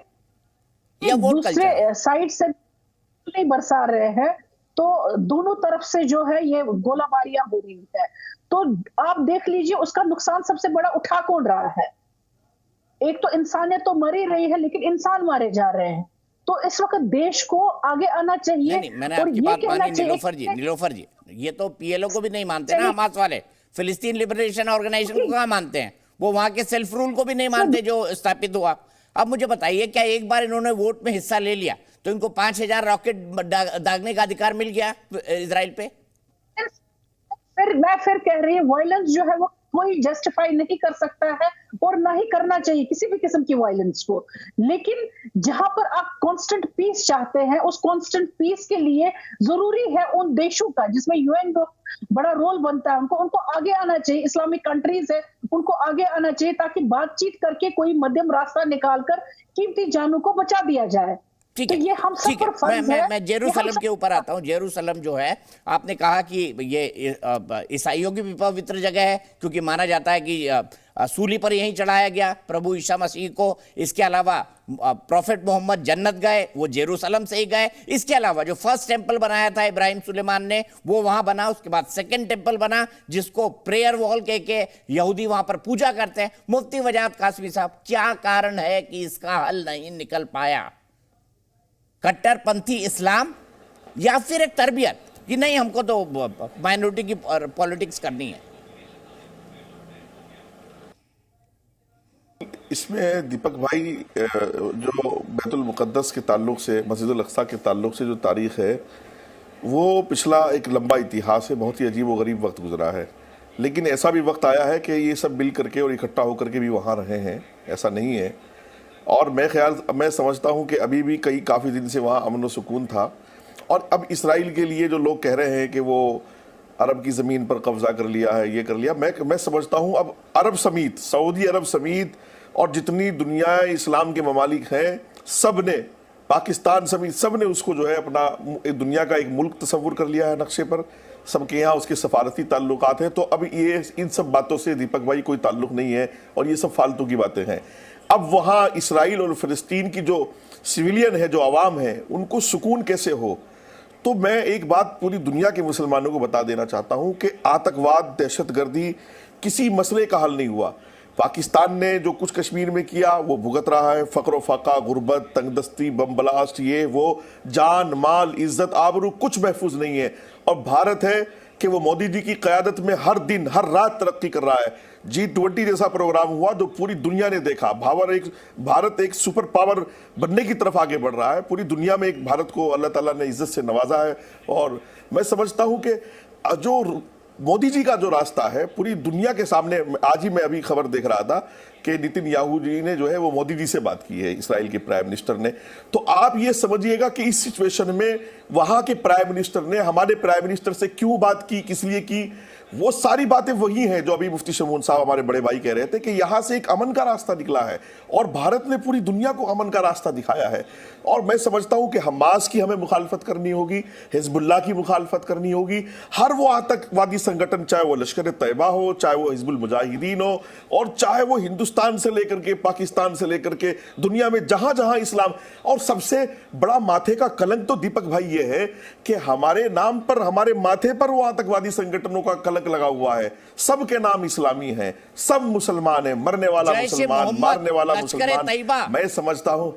[SPEAKER 8] साइड से नहीं बरसा रहे हैं, तो दोनों तरफ से जो है ये गोलाबारियां हो रही है। तो आप देख लीजिए, उसका नुकसान सबसे बड़ा उठा कौन रहा है? एक तो इंसानियत तो मर ही रही है, लेकिन इंसान मारे जा रहे हैं। तो इस वक्त देश को आगे आना चाहिए।
[SPEAKER 1] नहीं, मैंने आपकी बात मानी नीलोफर जी, ये तो पीएलओ को भी नहीं मानते ना हमास वाले, फिलिस्तीन लिबरेशन ऑर्गेनाइजेशन को कहाँ मानते हैं? वो वहां के सेल्फ रूल को भी नहीं मानते जो स्थापित हुआ। अब मुझे बताइए, क्या एक बार इन्होंने वोट में हिस्सा ले लिया तो इनको 5,000 रॉकेट दागने का अधिकार मिल गया इजराइल पे?
[SPEAKER 8] फिर कह रही है वायलेंस जो है वो कोई जस्टिफाई नहीं कर सकता है और ना ही करना चाहिए किसी भी किस्म की वायलेंस को। लेकिन जहां पर आप कांस्टेंट पीस चाहते हैं, उस कांस्टेंट पीस के लिए जरूरी है उन देशों का जिसमें यूएन को बड़ा रोल बनता है, उनको आगे आना चाहिए। इस्लामिक कंट्रीज है, उनको आगे आना चाहिए ताकि बातचीत करके कोई मध्यम रास्ता निकालकर कीमती जानों को बचा दिया जाए।
[SPEAKER 1] ठीक
[SPEAKER 8] तो
[SPEAKER 1] है,
[SPEAKER 8] ये हम सब पर फर्ज है।
[SPEAKER 1] मैं जेरूसलम के ऊपर आता हूं। जेरूसलम जो है, आपने कहा कि ये ईसाइयों की भी पवित्र जगह है, क्योंकि माना जाता है कि सूली पर यहीं चढ़ाया गया प्रभु ईसा मसीह को। इसके अलावा प्रॉफेट मोहम्मद जन्नत गए, वो जेरूसलम से ही गए। इसके अलावा जो फर्स्ट टेंपल बनाया था इब्राहिम सुलेमान ने, वो वहां बना। उसके बाद सेकंड टेंपल बना जिसको प्रेयर वॉल कह के यहूदी वहां पर पूजा करते हैं। मुफ्ती वजाहत कासमी साहब, क्या कारण है कि इसका हल नहीं निकल पाया? कट्टरपंथी इस्लाम या फिर एक तरबियत कि नहीं हमको तो माइनॉरिटी की पॉलिटिक्स करनी है?
[SPEAKER 6] इसमें दीपक भाई जो बैतुल मुक़द्दस के ताल्लुक से, मस्जिद अल अक़सा के ताल्लुक से जो तारीख़ है, वो पिछला एक लंबा इतिहास है। बहुत ही अजीब व गरीब वक्त गुजरा है, लेकिन ऐसा भी वक्त आया है कि ये सब मिल करके और इकट्ठा होकर के भी वहाँ रहे हैं, ऐसा नहीं है। और मैं समझता हूँ कि अभी भी काफ़ी दिन से वहाँ अमन व सुकून था। और अब इसराइल के लिए जो लोग कह रहे हैं कि वो अरब की ज़मीन पर कब्ज़ा कर लिया है, ये कर लिया, मैं समझता हूँ अब अरब समेत, सऊदी अरब समेत और जितनी दुनिया इस्लाम के ममालिक हैं, सब ने, पाकिस्तान समेत सब ने उसको जो है अपना दुनिया का एक मुल्क तस्वुर कर लिया है नक्शे पर। सबके यहाँ उसके सफारती ताल्लुकात हैं। तो अब ये इन सब बातों से दीपक भाई कोई ताल्लुक नहीं है और ये सब फालतू की बातें हैं। अब वहाँ इसराइल और फ़लस्तीन की जो सिविलियन है, जो आवाम है, उनको सुकून कैसे हो? तो मैं एक बात पूरी दुनिया के मुसलमानों को बता देना चाहता हूँ कि आतंकवाद, दहशतगर्दी किसी मसले का हल नहीं हुआ। पाकिस्तान ने जो कुछ कश्मीर में किया वो भुगत रहा है। फ़क्र फ़ाका, गुर्बत, तंगदस्ती, बम ब्लास्ट, ये वो, जान माल, इज्जत, आबरू कुछ महफूज नहीं है। और भारत है कि वो मोदी जी की क़यादत में हर दिन हर रात तरक्की कर रहा है। G20 जैसा प्रोग्राम हुआ जो पूरी दुनिया ने देखा। भारत एक सुपर पावर बनने की तरफ आगे बढ़ रहा है। पूरी दुनिया में एक भारत को अल्लाह ताला ने इज्जत से नवाजा है। और मैं समझता हूं कि जो मोदी जी का जो रास्ता है पूरी दुनिया के सामने, आज ही मैं अभी खबर देख रहा था कि नेतन्याहू जी ने जो है वो मोदी जी से बात की है, इसराइल के प्राइम मिनिस्टर ने। तो आप ये समझिएगा कि इस सिचुएशन में वहां के प्राइम मिनिस्टर ने हमारे प्राइम मिनिस्टर से क्यों बात की, किस लिए की, वो सारी बातें वही हैं जो अभी मुफ्ती शमून साहब हमारे बड़े भाई कह रहे थे कि यहां से एक अमन का रास्ता निकला है और भारत ने पूरी दुनिया को अमन का रास्ता दिखाया है। और मैं समझता हूं कि हमास की हमें मुखालफत करनी होगी, हिजबुल्लाह की मुखालफत करनी होगी, हर वो आतंकवादी संगठन, चाहे वो लश्कर तैयबा हो, चाहे वो हिजबुल मुजाहिदीन हो, और चाहे वो हिंदुस्तान से लेकर के पाकिस्तान से लेकर के दुनिया में जहां जहां इस्लाम। और सबसे बड़ा माथे का कलंक तो दीपक भाई ये है कि हमारे नाम पर, हमारे माथे पर वो आतंकवादी संगठनों का कलंक लगा हुआ है। सबके नाम इस्लामी हैं, सब मुसलमान है, मरने वाला मुसलमान, मारने वाला मुसलमान। मैं समझता हूं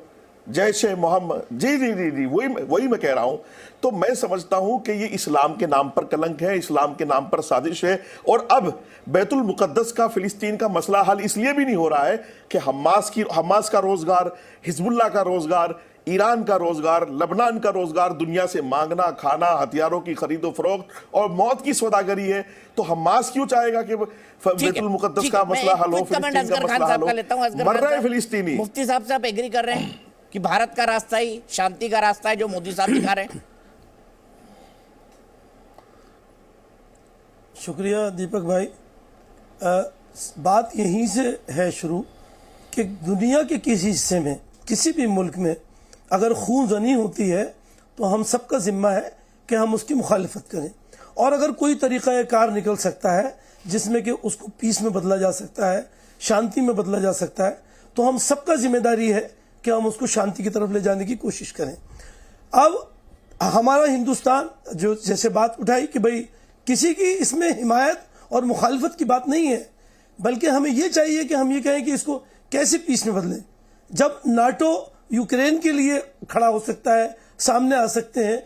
[SPEAKER 6] जैश ए मोहम्मद, जी जी जी जी वही मैं कह रहा हूं। तो मैं समझता हूं कि ये इस्लाम के नाम पर कलंक है, इस्लाम के नाम पर साजिश है। और अब बैतुल मुक़द्दस का, फिलिस्तीन का मसला हल इसलिए भी नहीं हो रहा है कि हमास का रोजगार, हिजबुल्लाह का रोजगार, ईरान का रोजगार, लबनान का रोजगार दुनिया से मांगना, खाना, हथियारों की खरीदो फरोख्त और मौत की सौदागरी है। तो हमास क्यों चाहेगा कि बैतुल मुक़द्दस का मसला हल हो, फिलिस्तीन का मसला हल हो? मर रहे फिलिस्तीनी।
[SPEAKER 1] मुफ्ती साहब से आप एग्री कर रहे हैं कि भारत का रास्ता ही शांति का रास्ता है जो मोदी साहब दिखा रहे हैं?
[SPEAKER 9] शुक्रिया दीपक भाई। बात यहीं से है शुरू कि दुनिया के किसी हिस्से में, किसी भी मुल्क में अगर खून जनी होती है तो हम सबका जिम्मा है कि हम उसकी मुखालिफत करें। और अगर कोई तरीक़ा कार निकल सकता है जिसमें कि उसको पीस में बदला जा सकता है, शांति में बदला जा सकता है, तो हम सबका जिम्मेदारी है कि हम उसको शांति की तरफ ले जाने की कोशिश करें। अब हमारा हिंदुस्तान जो जैसे बात उठाई कि भाई किसी की इसमें हिमायत और मुखालफत की बात नहीं है, बल्कि हमें ये चाहिए कि हम ये कहें कि इसको कैसे पीस में बदलें। जब नाटो यूक्रेन के लिए खड़ा हो सकता है, सामने आ सकते हैं,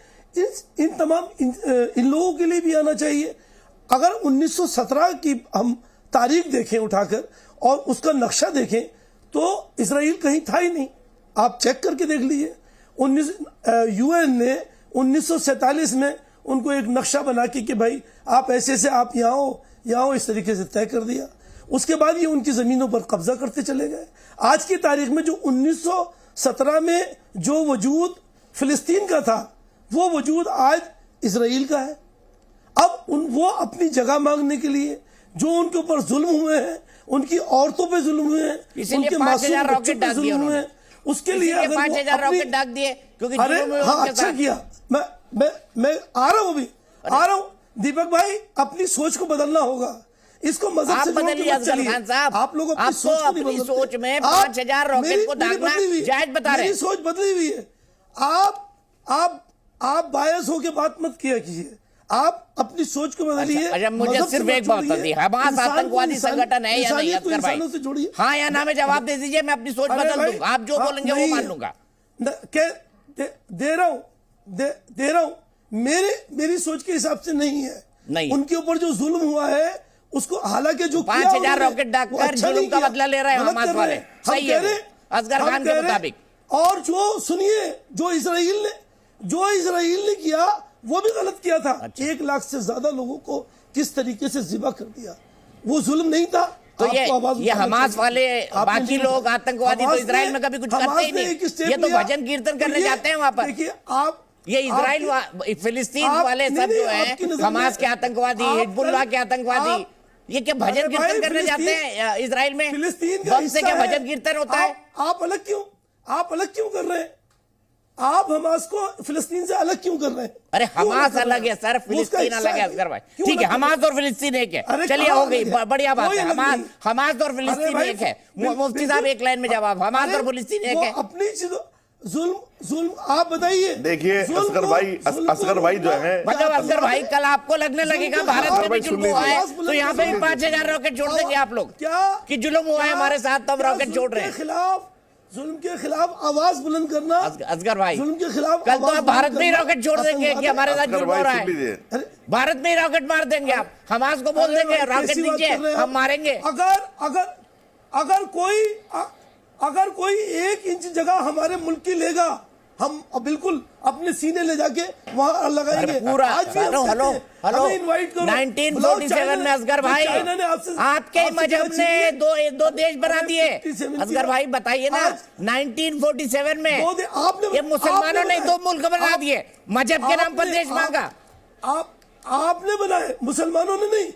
[SPEAKER 9] इन तमाम इन लोगों के लिए भी आना चाहिए। अगर 1917 की हम तारीख देखें उठाकर और उसका नक्शा देखें तो इसराइल कहीं था ही नहीं। आप चेक करके देख लीजिए। यूएन ने 1947 में उनको एक नक्शा बना के कि भाई आप ऐसे से आप यहाँ हो इस तरीके से तय कर दिया। उसके बाद ये उनकी जमीनों पर कब्जा करते चले गए। आज की तारीख में जो 1917 में जो वजूद फिलिस्तीन का था, वो वजूद आज इसराइल का है। अब वो अपनी जगह मांगने के लिए जो उनके ऊपर जुल्म हुए हैं, उनकी औरतों पे जुल्म हुए हैं, उनके मासूम बच्चों पे जुल्म हुए हैं, उसके लिए अगर
[SPEAKER 1] 5,000 रॉकेट डाक दिए क्योंकि
[SPEAKER 9] अरे हाँ अच्छा किया। मैं आ रहा हूँ दीपक भाई, अपनी सोच को बदलना होगा। इसको मजहब से
[SPEAKER 1] बदलिए असगर खान साहब।
[SPEAKER 9] आप लोग
[SPEAKER 1] अपनी सोच में 5,000 रॉकेट को दागना जायज बता रहे हैं।
[SPEAKER 9] मेरी सोच बदली हुई है। आप बायस होकर बात मत किया कीजिए। आप अपनी सोच को बदलिए।
[SPEAKER 1] अच्छा, मुझे सिर्फ एक बात बताइए, हमास आतंकवादी संगठन है या नहीं असगर भाई? हाँ या ना में जवाब दे दीजिए, मैं अपनी सोच बदल दूंगा। आप जो बोलेंगे वो मान लूंगा।
[SPEAKER 9] दे रहा हूं मेरी सोच के हिसाब से नहीं है।
[SPEAKER 1] नहीं,
[SPEAKER 9] उनके ऊपर जो जुल्म हुआ है उसको, हालांकि जो
[SPEAKER 1] 5,000 रॉकेट डालकर जुल्म का बदला ले रहे हैं हमास वाले, सही है असगर खान के मुताबिक।
[SPEAKER 9] और जो सुनिए, जो इसराइल ने किया वो भी गलत किया था। 1 लाख से ज्यादा लोगों को किस तरीके से जिबा कर दिया, वो जुल्म नहीं था?
[SPEAKER 1] तो ये हमास वाले बाकी लोग आतंकवादी तो इजराइल में कभी कुछ करते ही नहीं। ये तो भजन कीर्तन करने जाते हैं वहां पर।
[SPEAKER 9] देखिए आप,
[SPEAKER 1] ये इजराइल फिलिस्तीन वाले सब जो है हमास के आतंकवादी, हिजबुल्लाह के आतंकवादी, ये क्या भजन कीर्तन करने जाते हैं इजराइल में? फिलिस्तीन से क्या भजन कीर्तन होता है?
[SPEAKER 9] आप अलग क्यों कर रहे हैं? आप हमास को फिलिस्तीन से अलग क्यों कर रहे हैं?
[SPEAKER 1] अरे हमास अलग है सर, फिलिस्तीन अलग है असगर भाई। ठीक है, हमास और फिलिस्तीन एक है, चलिए हो गई, बढ़िया बात है। हमास और फिलिस्तीन एक है। मुफ्ती साहब एक लाइन में जवाब, हमास और फिलिस्तीन एक है।
[SPEAKER 9] अपनी चीजों जुल्म आप बताइए।
[SPEAKER 6] देखिए असगर भाई जो है,
[SPEAKER 1] मतलब असगर भाई कल आपको लगने लगेगा भारत में भी जुल्म हुआ है तो यहाँ पे भी 5,000 रॉकेट छोड़ देंगे आप लोग
[SPEAKER 9] क्या
[SPEAKER 1] कि जुल्म हुआ है हमारे साथ, तब रॉकेट छोड़ रहे हैं।
[SPEAKER 9] जुल्म के खिलाफ आवाज बुलंद करना
[SPEAKER 1] असगर भाई,
[SPEAKER 9] जुल्म के खिलाफ
[SPEAKER 1] कल तो आप भारत में ही रॉकेट छोड़ देंगे कि हमारे साथ जुल्म हो रहा है। भारत में ही रॉकेट मार देंगे आप, हमास को बोल देंगे रॉकेट दीजिए, हम मारेंगे।
[SPEAKER 9] अगर कोई 1 इंच जगह हमारे मुल्क की लेगा, हम बिल्कुल अपने सीने ले जाके वहां लगाएंगे।
[SPEAKER 1] पूरा हेलो 1947 में असगर भाई आपके मजहब ने दो देश बना दिए। असगर भाई बताइए ना, 1947 में ये मुसलमानों ने 2 मुल्क बना दिए, मजहब के नाम पर देश मांगा।
[SPEAKER 9] आपने बनाए, मुसलमानों ने नहीं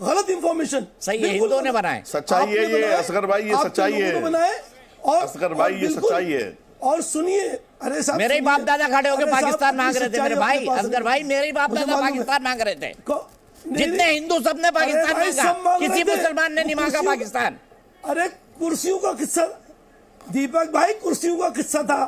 [SPEAKER 9] गलत इंफॉर्मेशन
[SPEAKER 1] सही है, हिंदुओं ने बनाए।
[SPEAKER 6] सच्चाई है ये असगर भाई, ये सच्चाई है
[SPEAKER 9] बनाए। और
[SPEAKER 6] असगर भाई ये सच्चाई है।
[SPEAKER 9] और सुनिए, अरे साहब
[SPEAKER 1] मेरे बाप दादा खड़े होकर पाकिस्तान मांग रहे थे मेरे भाई। असगर भाई मेरे बाप दादा पाकिस्तान मांग रहे थे, जितने हिंदू सबने पाकिस्तान मांगा, किसी मुसलमान ने नहीं मांगा पाकिस्तान।
[SPEAKER 9] अरे कुर्सियों का किस्सा दीपक भाई, कुर्सियों का किस्सा था,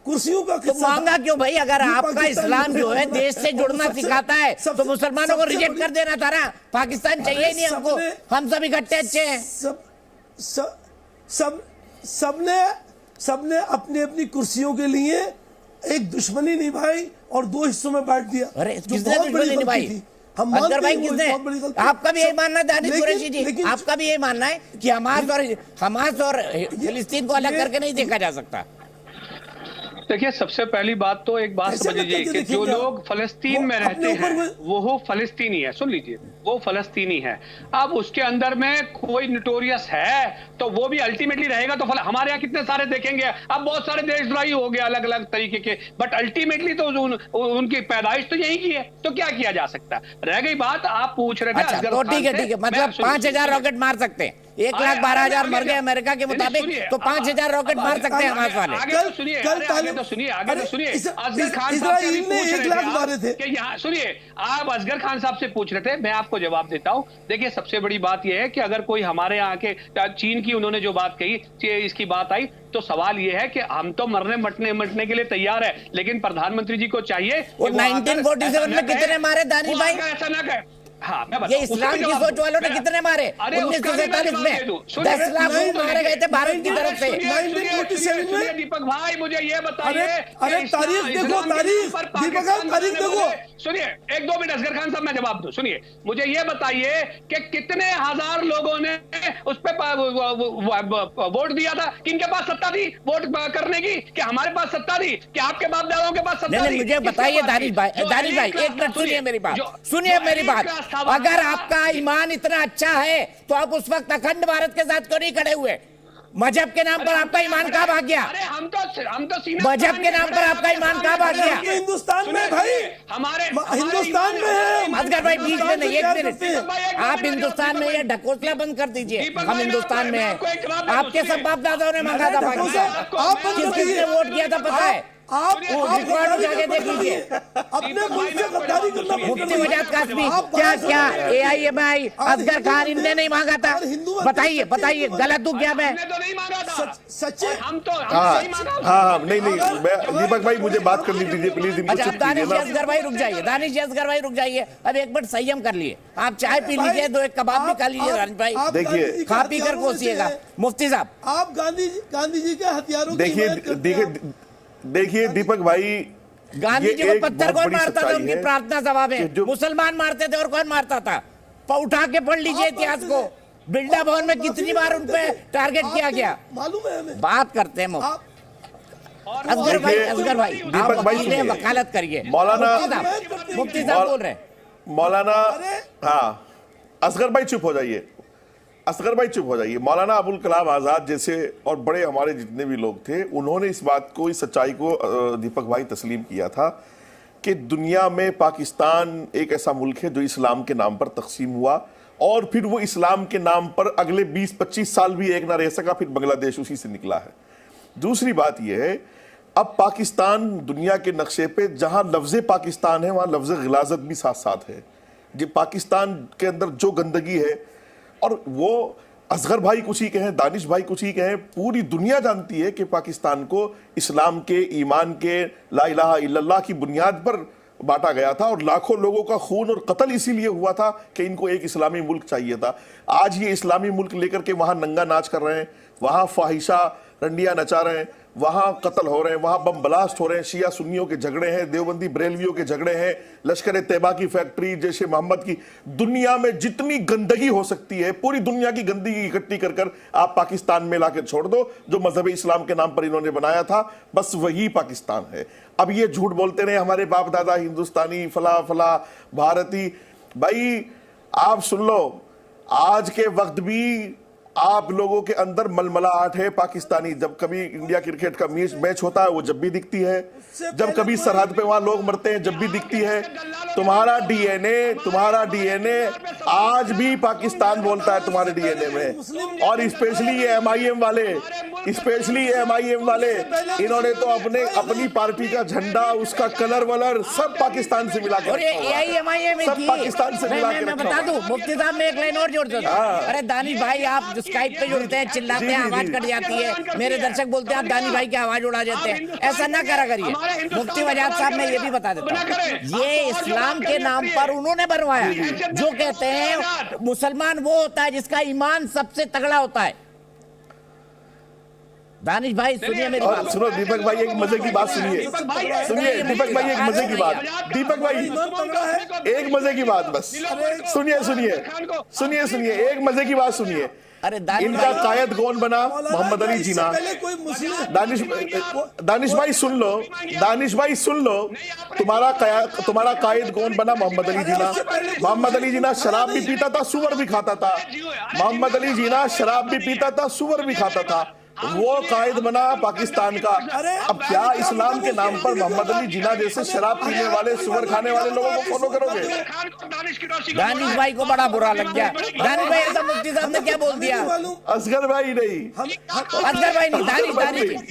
[SPEAKER 9] कुर्सियों का
[SPEAKER 1] तो मांगा क्यों भाई? अगर आपका इस्लाम जो है देश से जुड़ना सिखाता है तो मुसलमानों को रिजेक्ट कर देना था ना। पाकिस्तान चाहिए ही नहीं हमको, हम सब इकट्ठे अच्छे हैं।
[SPEAKER 9] सबने अपनी अपनी कुर्सियों के लिए एक दुश्मनी निभाई और 2 हिस्सों में बांट दिया।
[SPEAKER 1] अरे किसने दुश्मनी निभाई? असगर भाई किसने? आपका भी यही मानना है दानिश कुरैशी जी, आपका भी यही मानना है कि हमास और फिलिस्तीन को अलग करके नहीं देखा जा सकता?
[SPEAKER 5] देखिए, सबसे पहली बात तो एक बात समझ लीजिए कि जो लोग फलस्तीन में रहते हैं वो फलस्तीनी है। सुन लीजिए, वो फलस्तीनी है। अब उसके अंदर में कोई नोटोरियस है तो वो भी अल्टीमेटली रहेगा। तो हमारे यहाँ कितने सारे देखेंगे, अब बहुत सारे देशद्रोही हो गए अलग अलग तरीके के, बट अल्टीमेटली तो उनकी पैदाइश तो यही की है। तो क्या किया जा सकता है? रह गई बात, आप पूछ रहे थे।
[SPEAKER 1] अच्छा, तो ठीक है, मतलब 5,000 रॉकेट मार सकते हैं। 1,12,000 मर गए अमेरिका के मुताबिक, तो 5,000 रॉकेट मार सकते हैं हमास वाले।
[SPEAKER 5] आगे तो सुनिए, असगर खान साहब से पूछ रहे थे कि यहाँ सुनिए, आप असगर खान साहब से पूछ रहे थे, मैं आपको जवाब देता हूँ। देखिए, सबसे बड़ी बात यह है कि अगर कोई हमारे यहाँ के चीन की उन्होंने जो बात कही, इसकी बात आई, तो सवाल यह है कि हम तो मरने के लिए तैयार है, लेकिन प्रधानमंत्री जी को चाहिए।
[SPEAKER 1] 1947 में कितने मारे दानिश भाई?
[SPEAKER 5] ऐसा ना कहे, हाँ, मैं
[SPEAKER 1] ये
[SPEAKER 5] बताऊं,
[SPEAKER 1] इस्लाम
[SPEAKER 5] उसका
[SPEAKER 1] की
[SPEAKER 5] भी
[SPEAKER 1] सोच
[SPEAKER 5] जवाब
[SPEAKER 1] वालों ने
[SPEAKER 5] दूं।
[SPEAKER 1] कितने मारे
[SPEAKER 5] अरे
[SPEAKER 1] 1947 में 10 लाख लोग मारे गए थे भारत की तरफ से।
[SPEAKER 5] सुनिए दीपक भाई, मुझे ये बताइए,
[SPEAKER 9] अरे तारीख देखो, तारीख दीपक साहब, तारीख देखो।
[SPEAKER 5] सुनिए 1-2 मिनट, असगर खान साहब मैं जवाब दूं। सुनिए, मुझे ये बताइए कि कितने हजार लोगों ने उस पे वोट दिया था? किनके पास सत्ता थी वोट करने की? कि हमारे पास सत्ता थी? कि आपके बाप दादाओं के पास सत्ता थी?
[SPEAKER 1] मुझे बताइए दानिश भाई, एक मिनट सुनिए मेरी बात, सुनिए मेरी बात। अगर आपका ईमान इतना अच्छा है तो आप उस वक्त अखंड भारत के साथ क्यों नहीं खड़े हुए? मजहब के नाम पर आपका ईमान कहाँ भाग गया?
[SPEAKER 5] अरे हम तो
[SPEAKER 1] मजहब के नाम पर आपका ईमान कहाँ भाग गया?
[SPEAKER 9] हिंदुस्तान में भाई,
[SPEAKER 5] हमारे
[SPEAKER 9] हिंदुस्तान में है।
[SPEAKER 1] असगर भाई बीच में नहीं, एक मिनट, आप हिंदुस्तान में ये ढकोसला बंद कर दीजिए। हम हिंदुस्तान में हैं। आपके सब बाप दादाओं ने मांगा था पाकिस्तान, किसने वोट किया था पता है?
[SPEAKER 9] आप
[SPEAKER 1] रिकॉर्ड जाके देख लीजिए।
[SPEAKER 9] अपने मुल्क से गद्दारी करना बंद
[SPEAKER 1] मुफ्ती
[SPEAKER 9] कर
[SPEAKER 1] वजाद कासमी,
[SPEAKER 9] दीजिए।
[SPEAKER 1] क्या AIMI असगर खान इनने नहीं मांगा था? बताइए गलत हूँ क्या मैं?
[SPEAKER 5] हमने तो नहीं मांगा था।
[SPEAKER 9] सच्चे
[SPEAKER 5] हम तो
[SPEAKER 6] हाँ
[SPEAKER 5] नहीं मांगा।
[SPEAKER 6] हाँ, नहीं, मैं दीपक भाई मुझे बात करनी दीजिए प्लीज।
[SPEAKER 1] अच्छा, दानिश असगर भाई रुक जाइए, दानिश असगर भाई रुक जाइए। अब एक मिनट संयम कर लिए, आप चाय पी लीजिए, 2 एक कबाब भी खा लीजिए दानिश भाई,
[SPEAKER 6] देखिए,
[SPEAKER 1] खा पी कर कोसिएगा। मुफ्ती साहब,
[SPEAKER 9] आप गांधी जी के हथियारों की हिमायत करते हैं।
[SPEAKER 6] देखिए दीपक भाई,
[SPEAKER 1] गांधी जी को पत्थर कौन मारता था उनकी प्रार्थना सभा में?
[SPEAKER 6] जो
[SPEAKER 1] मुसलमान मारते थे और कौन मारता था? उठा के पढ़ लीजिए इतिहास को। बिरला भवन में कितनी बार उन पे टारगेट किया गया?
[SPEAKER 9] मालूम है हमें।
[SPEAKER 1] बात करते हैं असगर भाई
[SPEAKER 6] दीपक भाई सुनिए,
[SPEAKER 1] वकालत करिए।
[SPEAKER 6] मौलाना
[SPEAKER 1] मुफ्ती साहब बोल रहे हैं।
[SPEAKER 6] मौलाना, हाँ असगर भाई चुप हो जाइए, असगर भाई चुप हो जाइए। मौलाना अबुल कलाम आजाद जैसे और बड़े हमारे जितने भी लोग थे, उन्होंने इस बात को, इस सच्चाई को दीपक भाई तस्लीम किया था कि दुनिया में पाकिस्तान एक ऐसा मुल्क है जो इस्लाम के नाम पर तकसीम हुआ और फिर वो इस्लाम के नाम पर अगले 20-25 साल भी एक ना रह सका, फिर बांग्लादेश उसी से निकला है। दूसरी बात यह है, अब पाकिस्तान दुनिया के नक्शे पे जहां लफ्ज़ पाकिस्तान है वहां लफ्ज़ गिलाज़त भी साथ साथ है। ये पाकिस्तान के अंदर जो गंदगी है, और वो असगर भाई कुछ ही कहें, दानिश भाई कुछ ही कहें, पूरी दुनिया जानती है कि पाकिस्तान को इस्लाम के, ईमान के, ला इलाहा इल्लल्लाह की बुनियाद पर बांटा गया था और लाखों लोगों का खून और कत्ल इसीलिए हुआ था कि इनको एक इस्लामी मुल्क चाहिए था। आज ये इस्लामी मुल्क लेकर के वहां नंगा नाच कर रहे हैं, वहां फाहिशा रंडियां नचा रहे हैं, वहां कत्ल हो रहे हैं, वहां बम ब्लास्ट हो रहे हैं, शिया सुन्नियों के झगड़े हैं, देवबंदी बरेलवियों के झगड़े हैं, लश्कर तैयबा की फैक्ट्री, जैश मोहम्मद की। दुनिया में जितनी गंदगी हो सकती है, पूरी दुनिया की गंदगी इकट्ठी कर कर आप पाकिस्तान में लाकर छोड़ दो, जो मजहब इस्लाम के नाम पर इन्होंने बनाया था, बस वही पाकिस्तान है। अब ये झूठ बोलते रहे हमारे बाप दादा हिंदुस्तानी फला फला भारती, भाई आप सुन लो, आज के वक्त भी आप लोगों के अंदर मलमलाहट है पाकिस्तानी। जब कभी इंडिया क्रिकेट का मैच होता है वो जब भी दिखती है, जब कभी सरहद पे वहां लोग मरते हैं जब भी दिखती है। तुम्हारा डीएनए आज भी पाकिस्तान बोलता है तुम्हारे डीएनए में। और स्पेशली ये एमआईएम वाले इन्होंने तो अपनी पार्टी का झंडा, उसका कलर वलर सब पाकिस्तान से मिला कर, सब पाकिस्तान से मिला कर।
[SPEAKER 1] मैं बता दूं मुफ्ती साहब, मैं एक लाइन और जोड़ देता हूं। अरे दानिश भाई, आप स्काइप पे जुड़ते हैं, चिल्लाते हैं, आवाज कट जाती है, मेरे दर्शक बोलते हैं आप दानिश भाई की आवाज उड़ा देते हैं। ऐसा ना करा करिए। मुफ्ती वजाद साहब, मैं ये भी बता देता हूँ, ये इस्लाम के नाम पर उन्होंने बनवाया, जो कहते हैं मुसलमान वो होता है जिसका ईमान सबसे तगड़ा होता है। दानिश भाई सुनिए मेरी बात।
[SPEAKER 6] सुनो दीपक भाई, एक मजे की बात सुनिए दीपक भाई, एक मजे की बात, दीपक भाई एक मजे की बात, बस सुनिए एक मजे की बात सुनिए।
[SPEAKER 1] अरे
[SPEAKER 6] इनका कायद कौन बना? मोहम्मद अली जिना। दानिश भाई सुन लो, तुम्हारा कायद कौन बना? मोहम्मद अली जिना शराब भी पीता था, सुअर भी खाता था। मोहम्मद अली जिना शराब भी पीता था, सुअर भी खाता था, वो कायद बना पाकिस्तान का। अब क्या इस्लाम के नाम पर मोहम्मद अली जिना जैसे शराब पीने वाले, सुअर खाने वाले लोगों को फॉलो करोगे?
[SPEAKER 1] दानिश भाई को बड़ा बुरा लग गया। दानिश भाई, ऐसा मुफ्ती साहब ने क्या बोल दिया?
[SPEAKER 6] असगर भाई नहीं,
[SPEAKER 1] दानिश,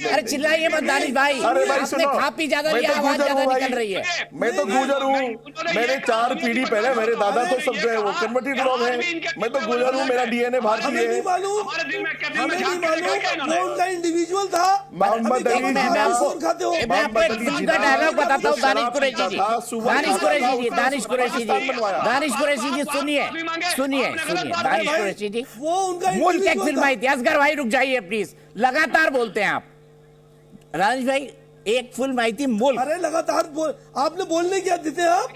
[SPEAKER 1] अरे चिल्लाइए मत दानिश भाई।
[SPEAKER 6] अरे भाई
[SPEAKER 1] आपने खा पी ज्यादा लिया, आवाज ज्यादा निकल रही है।
[SPEAKER 6] मैं तो गुजर हूँ, मेरे 4 पीढ़ी पहले मेरे दादा तो सब जो है वो कन्वर्टेड लोग हैं। मैं तो गुजर हूँ, मेरा डीएनए भारतीय है।
[SPEAKER 9] वो उनका इंडिविजुअल था।
[SPEAKER 6] मोहम्मद अली
[SPEAKER 1] मैं आपको एक फिल्म का डायलॉग बताता हूँ। दानिश कुरैशी जी, दानिश कुरैशी जी सुनिए, दानिश कुरैशी जी,
[SPEAKER 9] वो उनका
[SPEAKER 1] मुल्क एक फिल्म आई थी। असगर भाई रुक जाइए प्लीज, लगातार बोलते हैं आप। दानिश भाई एक फिल्म आई थी मुल्क।
[SPEAKER 9] अरे लगातार आपने बोलने क्या देते हैं आप?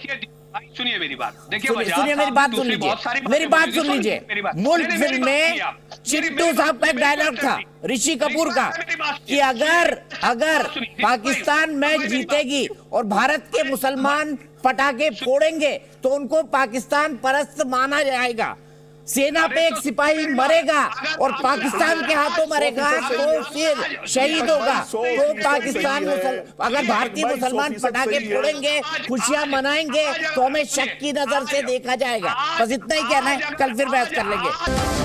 [SPEAKER 5] सुनिए मेरी बात, देखिए
[SPEAKER 1] सुनिए मेरी बात सुन लीजिए, मेरी बात सुन लीजिए। मुल्क फिल्म में चिट्टू साहब का एक डायलॉग था ऋषि कपूर का कि अगर पाकिस्तान मैच जीतेगी और भारत के मुसलमान पटाखे फोड़ेंगे तो उनको पाकिस्तान परस्त माना जाएगा। सेना पे एक सिपाही मरेगा और पाकिस्तान के हाथों मरेगा तो फिर शहीद होगा। तो पाकिस्तान अगर भारतीय मुसलमान पटाखे फोड़ेंगे, खुशियां मनाएंगे तो हमें शक की नजर से देखा जाएगा। बस इतना ही कहना है, कल फिर बहस कर लेंगे।